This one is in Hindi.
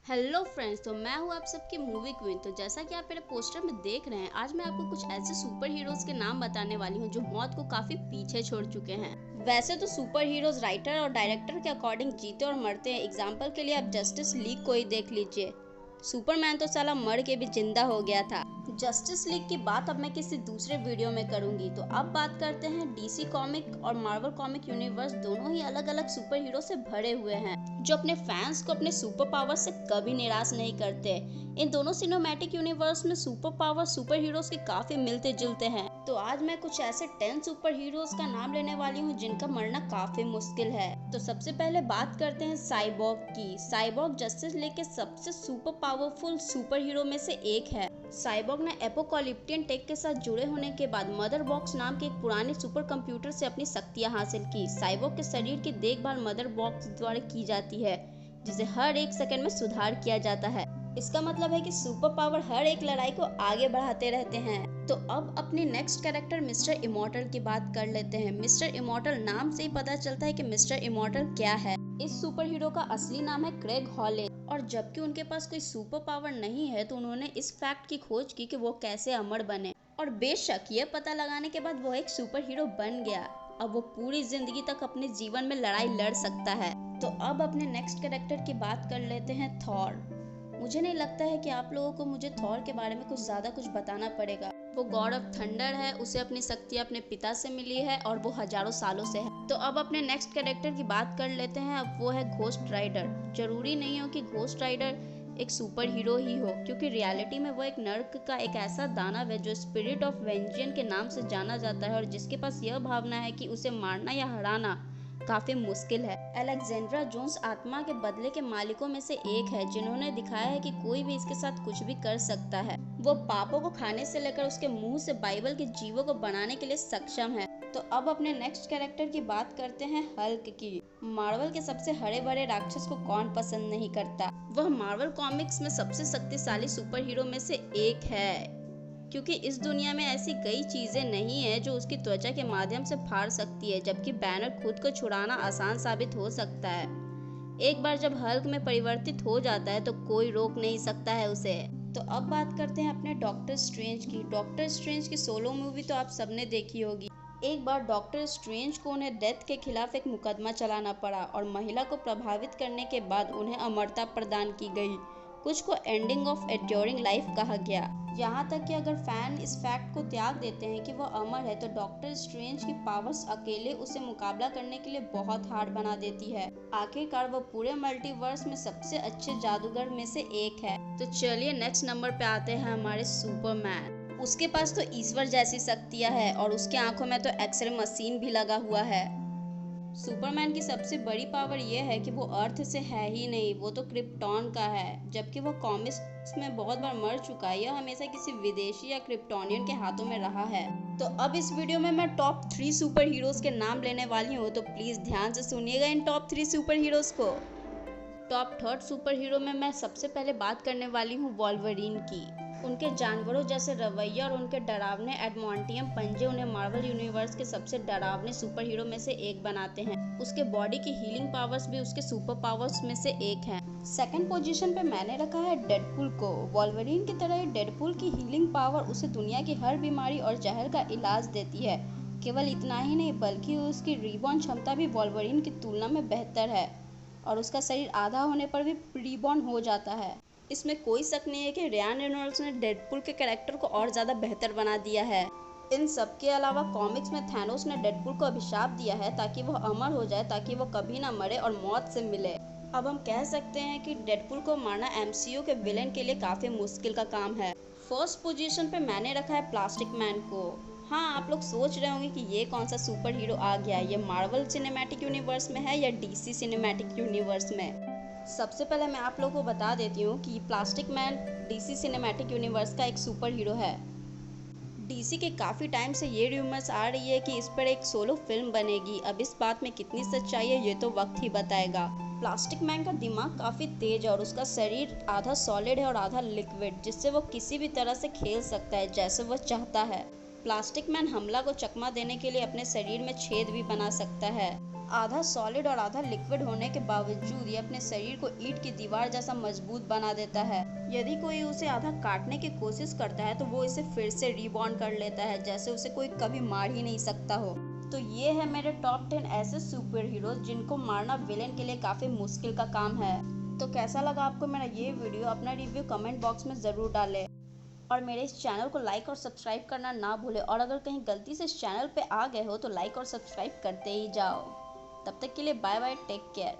हेलो फ्रेंड्स, तो मैं हूँ आप सबकी मूवी क्वीन। तो जैसा कि आप मेरे पोस्टर में देख रहे हैं, आज मैं आपको कुछ ऐसे सुपर हीरोज के नाम बताने वाली हूँ जो मौत को काफी पीछे छोड़ चुके हैं। वैसे तो सुपर हीरोज राइटर और डायरेक्टर के अकॉर्डिंग जीते और मरते हैं। एग्जाम्पल के लिए आप जस्टिस लीग को ही देख लीजिए। सुपरमैन तो साला मर के भी जिंदा हो गया था। जस्टिस लीग की बात अब मैं किसी दूसरे वीडियो में करूंगी। तो अब बात करते हैं डीसी कॉमिक और मार्वल कॉमिक यूनिवर्स, दोनों ही अलग अलग सुपर हीरो से भरे हुए हैं जो अपने फैंस को अपने सुपर पावर से कभी निराश नहीं करते। इन दोनों सिनेमैटिक यूनिवर्स में सुपर पावर सुपर हीरोज के काफी मिलते जुलते हैं। तो आज मैं कुछ ऐसे 10 सुपर हीरोज का नाम लेने वाली हूँ जिनका मरना काफी मुश्किल है। तो सबसे पहले बात करते हैं साइबॉर्ग की। साइबॉर्ग जस्टिस लीग के सबसे सुपर पावरफुल सुपर हीरो में से एक है। साइबॉर्ग ने एपोकॉलिप्टियन टेक के साथ जुड़े होने के बाद मदर बॉक्स नाम के एक पुराने सुपर कंप्यूटर से अपनी शक्तियां हासिल की। साइबॉर्ग के शरीर की देखभाल मदर बॉक्स द्वारा की जाती है, जिसे हर एक सेकंड में सुधार किया जाता है। इसका मतलब है कि सुपर पावर हर एक लड़ाई को आगे बढ़ाते रहते हैं। तो अब अपने नेक्स्ट कैरेक्टर मिस्टर इमॉर्टल की बात कर लेते हैं। मिस्टर इमॉर्टल नाम से ही पता चलता है कि मिस्टर इमॉर्टल क्या है। इस सुपर हीरो का असली नाम है क्रेग हॉलेज, और जबकि उनके पास कोई सुपर पावर नहीं है तो उन्होंने इस फैक्ट की खोज की कि वो कैसे अमर बने, और बेशक ये पता लगाने के बाद वो एक सुपर हीरो बन गया। अब वो पूरी जिंदगी तक अपने जीवन में लड़ाई लड़ सकता है। तो अब अपने नेक्स्ट कैरेक्टर की बात कर लेते हैं थॉर। मुझे नहीं लगता है कि आप लोगों को मुझे थॉर के बारे में कुछ बताना पड़ेगा। वो गॉड ऑफ थंडर है, उसे अपनी शक्तियाँ अपने पिता से मिली है और वो हजारों सालों से है। तो अब अपने नेक्स्ट कैरेक्टर की बात कर लेते हैं। अब वो है घोस्ट राइडर। जरूरी नहीं हो कि घोस्ट राइडर एक सुपर हीरो ही हो, क्योंकि रियलिटी में वो एक नर्क का एक ऐसा दानव है जो स्पिरिट ऑफ वेंजियन के नाम से जाना जाता है, और जिसके पास यह भावना है कि उसे मारना या हराना काफी मुश्किल है। अलेक्जेंड्रा जोन्स आत्मा के बदले के मालिकों में से एक है, जिन्होंने दिखाया है कि कोई भी इसके साथ कुछ भी कर सकता है। वो पापों को खाने से लेकर उसके मुंह से बाइबल के जीवों को बनाने के लिए सक्षम है। तो अब अपने नेक्स्ट कैरेक्टर की बात करते हैं हल्क की। मार्वल के सबसे हरे भरे राक्षस को कौन पसंद नहीं करता। वह मार्वल कॉमिक्स में सबसे शक्तिशाली सुपर हीरो में से एक है, क्योंकि इस दुनिया में ऐसी कई चीजें नहीं है जो उसकी त्वचा के माध्यम से फाड़ सकती है, जबकि बैनर खुद को छुड़ाना आसान साबित हो सकता है। एक बार जब हल्क में परिवर्तित हो जाता है तो कोई रोक नहीं सकता है उसे। तो अब बात करते हैं अपने डॉक्टर स्ट्रेंज की। डॉक्टर स्ट्रेंज की सोलो मूवी तो आप सबने देखी होगी। एक बार डॉक्टर स्ट्रेंज को उन्हें डेथ के खिलाफ एक मुकदमा चलाना पड़ा, और महिला को प्रभावित करने के बाद उन्हें अमरता प्रदान की गई। कुछ को एंडिंग ऑफ एंड्योरिंग लाइफ कहा गया। यहाँ तक कि अगर फैन इस फैक्ट को त्याग देते हैं कि वह अमर है, तो डॉक्टर स्ट्रेंज की पावर्स अकेले उसे मुकाबला करने के लिए बहुत हार्ड बना देती है। आखिरकार वह पूरे मल्टीवर्स में सबसे अच्छे जादूगर में से एक है। तो चलिए नेक्स्ट नंबर पे आते हैं हमारे सुपरमैन। उसके पास तो ईश्वर जैसी शक्तियां है, और उसकी आंखों में तो एक्सरे मशीन भी लगा हुआ है। सुपरमैन की सबसे बड़ी पावर यह है कि वो अर्थ से है ही नहीं, वो तो क्रिप्टॉन का है। जबकि वो कॉमिक्स में बहुत बार मर चुका है, यह हमेशा किसी विदेशी या क्रिप्टोनियन के हाथों में रहा है। तो अब इस वीडियो में मैं टॉप 3 सुपर हीरोज के नाम लेने वाली हूँ, तो प्लीज ध्यान से सुनिएगा इन टॉप 3 सुपर हीरोज को। टॉप 3 सुपर हीरो में मैं सबसे पहले बात करने वाली हूँ वॉल्वरिन की। उनके जानवरों जैसे रवैया और उनके डरावने एडमॉन्टियम पंजे उन्हें मार्वल यूनिवर्स के सबसे डरावने सुपर हीरो में से एक बनाते हैं। उसके बॉडी की हीलिंग पावर्स भी उसके सुपर पावर्स में से एक है। सेकंड पोजीशन पे मैंने रखा है डेडपूल को। वॉल्वरिन की तरह डेडपूल की हीलिंग पावर उसे दुनिया की हर बीमारी और जहर का इलाज देती है। केवल इतना ही नहीं, बल्कि उसकी रीबॉर्न क्षमता भी वॉल्वरिन की तुलना में बेहतर है, और उसका शरीर आधा होने पर भी रीबॉर्न हो जाता है। इसमें कोई शक नहीं है कि रियान रेनॉल्ड्स ने डेडपूल के कैरेक्टर को और ज़्यादा बेहतर बना दिया है। इन सब के अलावा कॉमिक्स में थैनोस ने डेडपूल को अभिशाप दिया है ताकि वह अमर हो जाए, ताकि वह कभी ना मरे और मौत से मिले। अब हम कह सकते हैं कि डेडपूल को मारना एमसीयू के विलेन के लिए काफ़ी मुश्किल का काम है। फर्स्ट पोजीशन पे मैंने रखा है प्लास्टिक मैन को। हाँ, आप लोग सोच रहे होंगे कि ये कौन सा सुपर हीरो आ गया, ये मार्वल सिनेमैटिक यूनिवर्स में है या डीसी सिनेमैटिक यूनिवर्स में। सबसे पहले मैं आप लोगों को बता देती हूँ कि plastic man DC cinematic universe का एक सुपर हीरो है। डीसी के काफ़ी टाइम से ये र्यूमर्स आ रही है कि इस पर एक सोलो फिल्म बनेगी। अब इस बात में कितनी सच्चाई है ये तो वक्त ही बताएगा। प्लास्टिक मैन का दिमाग काफ़ी तेज है, और उसका शरीर आधा सॉलिड है और आधा लिक्विड, जिससे वो किसी भी तरह से खेल सकता है जैसे वह चाहता है। प्लास्टिक मैन हमला को चकमा देने के लिए अपने शरीर में छेद भी बना सकता है। आधा सॉलिड और आधा लिक्विड होने के बावजूद ये अपने शरीर को ईंट की दीवार जैसा मजबूत बना देता है। यदि कोई उसे आधा काटने की कोशिश करता है तो वो इसे फिर से रीबॉन्ड कर लेता है, जैसे उसे कोई कभी मार ही नहीं सकता हो। तो ये है मेरे टॉप 10 ऐसे सुपर हीरोज जिनको मारना विलेन के लिए काफी मुश्किल का काम है। तो कैसा लगा आपको मेरा ये वीडियो? अपना रिव्यू कमेंट बॉक्स में जरूर डालें और मेरे इस चैनल को लाइक और सब्सक्राइब करना ना भूलें। और अगर कहीं गलती से इस चैनल पे आ गए हो तो लाइक और सब्सक्राइब करते ही जाओ। तब तक के लिए बाय बाय, टेक केयर।